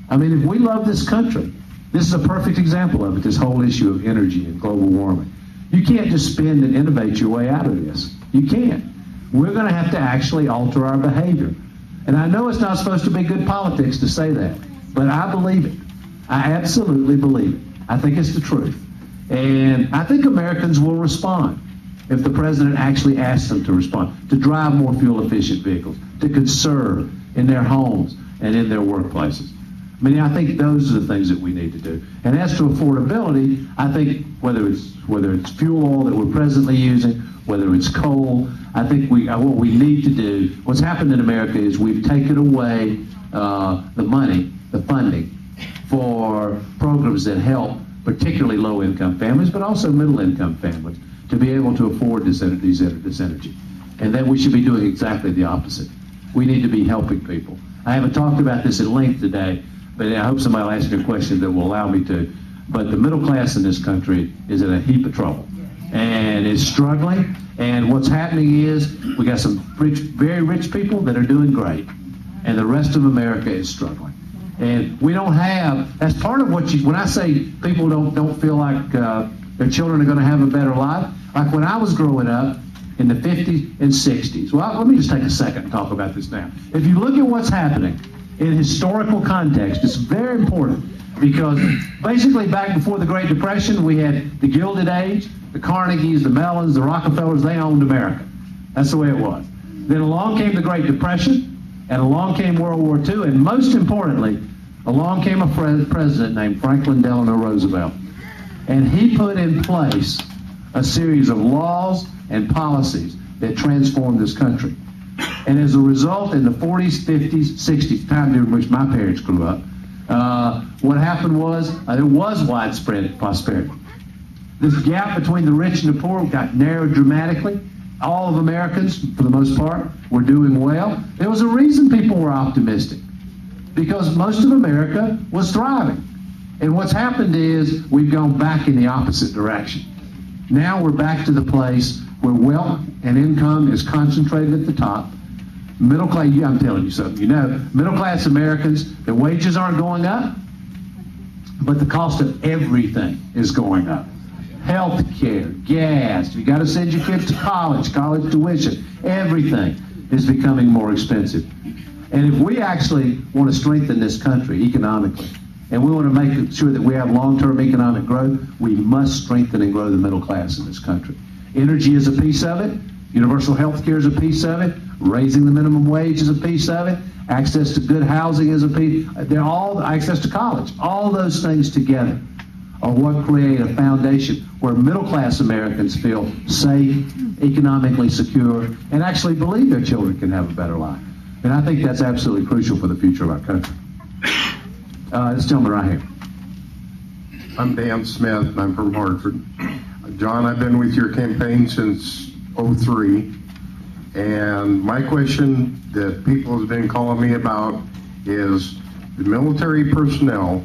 I mean, if we love this country, this is a perfect example of it, this whole issue of energy and global warming. You can't just spend and innovate your way out of this. You can't. We're going to have to actually alter our behavior. And I know it's not supposed to be good politics to say that, but I believe it. I absolutely believe it. I think it's the truth. And I think Americans will respond if the president actually asks them to respond, to drive more fuel-efficient vehicles, to conserve in their homes and in their workplaces. I mean, I think those are the things that we need to do. And as to affordability, I think whether it's fuel oil that we're presently using, whether it's coal, I think what we need to do, what's happened in America is we've taken away the money, the funding for programs that help particularly low-income families, but also middle-income families, to be able to afford this energy. And then we should be doing exactly the opposite. We need to be helping people. I haven't talked about this at length today, but I hope somebody will ask me a question that will allow me to. But the middle class in this country is in a heap of trouble and is struggling. And what's happening is we got some rich, very rich people that are doing great, and the rest of America is struggling. And we don't have, that's part of what when I say people don't feel like their children are going to have a better life, like when I was growing up in the 50s and 60s. Well, let me just take a second and talk about this now. If you look at what's happening in historical context, it's very important, because basically back before the Great Depression, we had the Gilded Age, the Carnegies, the Mellons, the Rockefellers. They owned America. That's the way it was. Then along came the Great Depression, and along came World War II, and most importantly, along came a president named Franklin Delano Roosevelt. And he put in place a series of laws and policies that transformed this country. And as a result, in the 40s, 50s, 60s, time during which my parents grew up, what happened was there was widespread prosperity. This gap between the rich and the poor got narrowed dramatically. All of Americans, for the most part, were doing well. There was a reason people were optimistic, because most of America was thriving. And what's happened is we've gone back in the opposite direction. Now we're back to the place where wealth and income is concentrated at the top. Middle class, I'm telling you something, you know, middle class Americans, their wages aren't going up, but the cost of everything is going up. Health care, gas, you got to send your kids to college tuition, everything is becoming more expensive. And if we actually want to strengthen this country economically, and we want to make sure that we have long-term economic growth, we must strengthen and grow the middle class in this country. Energy is a piece of it. Universal health care is a piece of it. Raising the minimum wage is a piece of it. Access to good housing is a piece. They're all access to college. All those things together are what create a foundation where middle-class Americans feel safe, economically secure, and actually believe their children can have a better life. And I think that's absolutely crucial for the future of our country. This gentleman right here. I'm Dan Smith, and I'm from Hartford. John, I've been with your campaign since '03, and my question that people have been calling me about is the military personnel,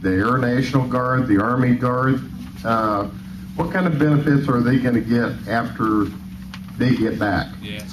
the Air National Guard, the Army Guard, what kind of benefits are they going to get after they get back?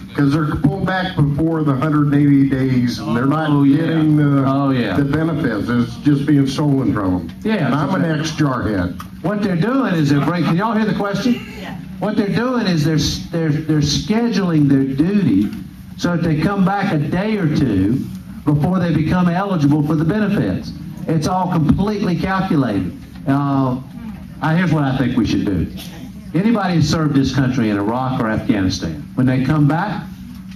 Because they're pulled back before the 180 days, and they're not getting the benefits. It's just being stolen from them. Yeah, and I'm an ex-jarhead. What they're doing is can y'all hear the question? Yeah. What they're doing is they're scheduling their duty so that they come back a day or two before they become eligible for the benefits. It's all completely calculated. Here's what I think we should do. Anybody who served this country in Iraq or Afghanistan, when they come back,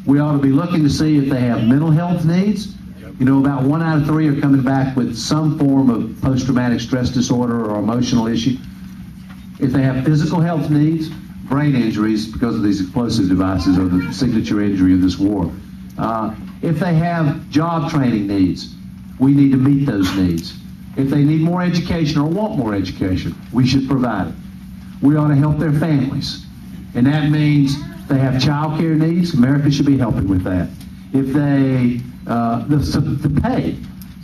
we ought to be looking to see if they have mental health needs. You know, about 1 out of 3 are coming back with some form of post-traumatic stress disorder or emotional issue. If they have physical health needs, brain injuries because of these explosive devices or the signature injury of this war. If they have job training needs, we need to meet those needs. If they need more education or want more education, we should provide it. We ought to help their families. And that means they have child care needs. America should be helping with that. If they, the pay.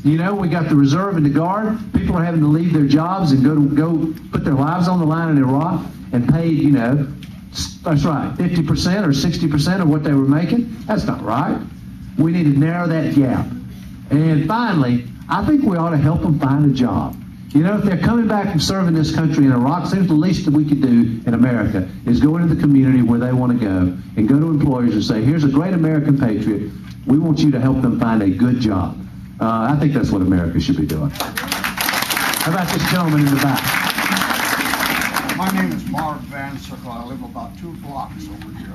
You know, we got the reserve and the guard. People are having to leave their jobs and go put their lives on the line in Iraq and paid, you know, that's right, 50% or 60% of what they were making. That's not right. We need to narrow that gap. And finally, I think we ought to help them find a job. You know, if they're coming back from serving this country in Iraq, the least that we could do in America is go into the community where they want to go and go to employers and say, here's a great American patriot. We want you to help them find a good job. I think that's what America should be doing. How about this gentleman in the back? My name is Mark Van Sickle. I live about 2 blocks over here.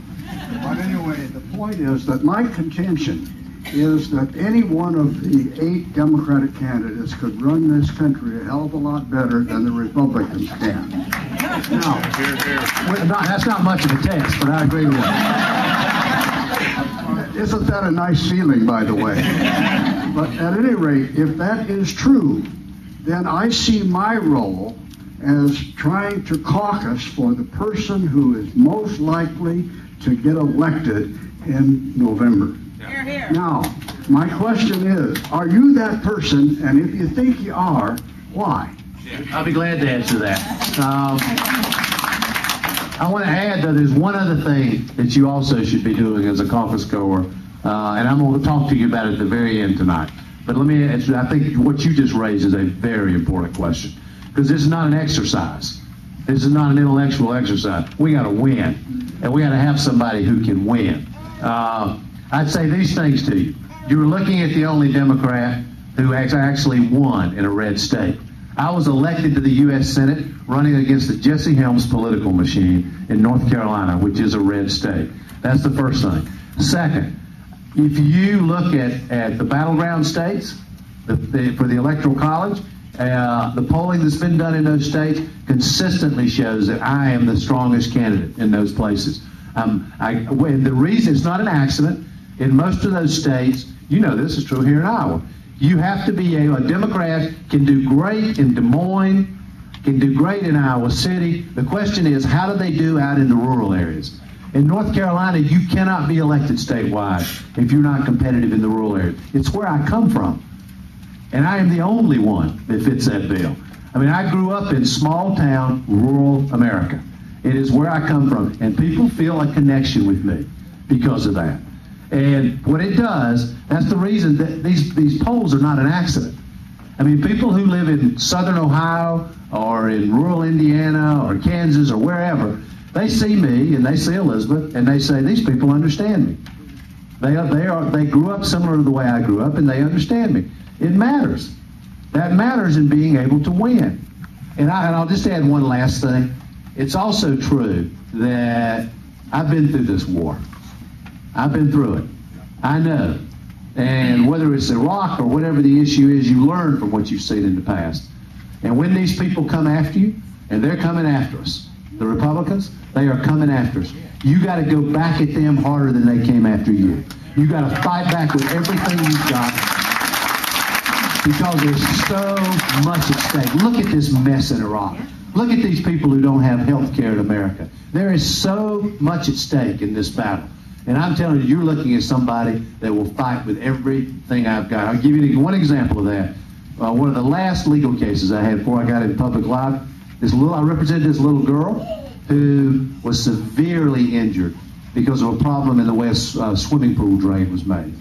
But anyway, the point is that my contention is that any one of the 8 Democratic candidates could run this country a hell of a lot better than the Republicans can. Now, that's not much of a test, but I agree with you. Isn't that a nice feeling, by the way? But at any rate, if that is true, then I see my role as trying to caucus for the person who is most likely to get elected in November. Hear, hear. Now, my question is, are you that person? And if you think you are, why? I'll be glad to answer that. I want to add that there's one other thing that you also should be doing as a caucus goer, and I'm going to talk to you about it at the very end tonight. But let me answer. I think what you just raised is a very important question, because this is not an exercise. This is not an intellectual exercise. We got to win, and we got to have somebody who can win. I'd say these things to you. You're looking at the only Democrat who actually won in a red state. I was elected to the U.S. Senate running against the Jesse Helms political machine in North Carolina, which is a red state. That's the first thing. Second, if you look at the battleground states for the Electoral College, the polling that's been done in those states consistently shows that I am the strongest candidate in those places. The reason, it's not an accident. In most of those states, you know this is true here in Iowa, you have to be a Democrat can do great in Des Moines, can do great in Iowa City. The question is, how do they do out in the rural areas? In North Carolina, you cannot be elected statewide if you're not competitive in the rural areas. It's where I come from. And I am the only one that fits that bill. I mean, I grew up in small town, rural America. It is where I come from. And people feel a connection with me because of that. And what it does, that's the reason that these polls are not an accident. I mean, people who live in southern Ohio or in rural Indiana or Kansas or wherever, they see me and they see Elizabeth and they say, these people understand me. They grew up similar to the way I grew up, and they understand me. It matters. That matters in being able to win. And I'll just add one last thing. It's also true that I've been through this war. I've been through it. I know. And whether it's Iraq or whatever the issue is, you learn from what you've seen in the past. And when these people come after you, and they're coming after us, the Republicans, they are coming after us. You got to go back at them harder than they came after you. You got to fight back with everything you've got, because there's so much at stake. Look at this mess in Iraq. Look at these people who don't have health care in America. There is so much at stake in this battle. And I'm telling you, you're looking at somebody that will fight with everything I've got. I'll give you one example of that. One of the last legal cases I had before I got in public life, I represented this little girl who was severely injured because of a problem in the way a swimming pool drain was made.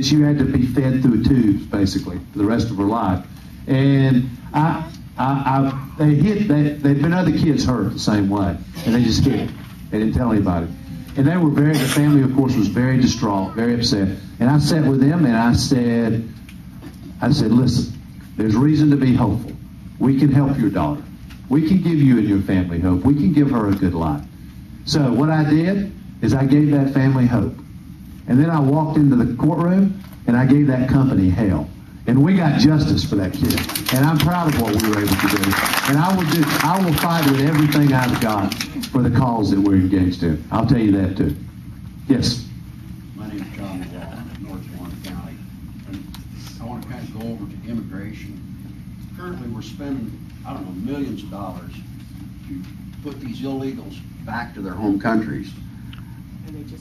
She had to be fed through tubes, basically, for the rest of her life. And they'd been other kids hurt the same way, and they just hid it. They didn't tell anybody. And the family, of course, was very distraught, very upset. And I sat with them and I said, listen, there's reason to be hopeful. We can help your daughter. We can give you and your family hope. We can give her a good life. So what I did is I gave that family hope. And then I walked into the courtroom and I gave that company hell. And we got justice for that kid. And I'm proud of what we were able to do. And I will fight with everything I've got for the cause that we're engaged in. I'll tell you that too. Yes. My name is John Wall, North Warren County. And I want to kind of go over to immigration. Currently we're spending, millions of dollars to put these illegals back to their home countries.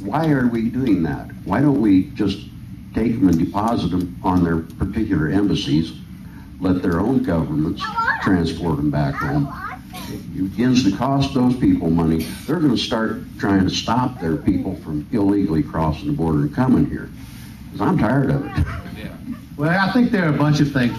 Why are we doing that? Why don't we just take them and deposit them on their particular embassies, let their own governments transport them back home? It begins to cost those people money. They're going to start trying to stop their people from illegally crossing the border and coming here. Because I'm tired of it. Yeah. Well, I think there are a bunch of things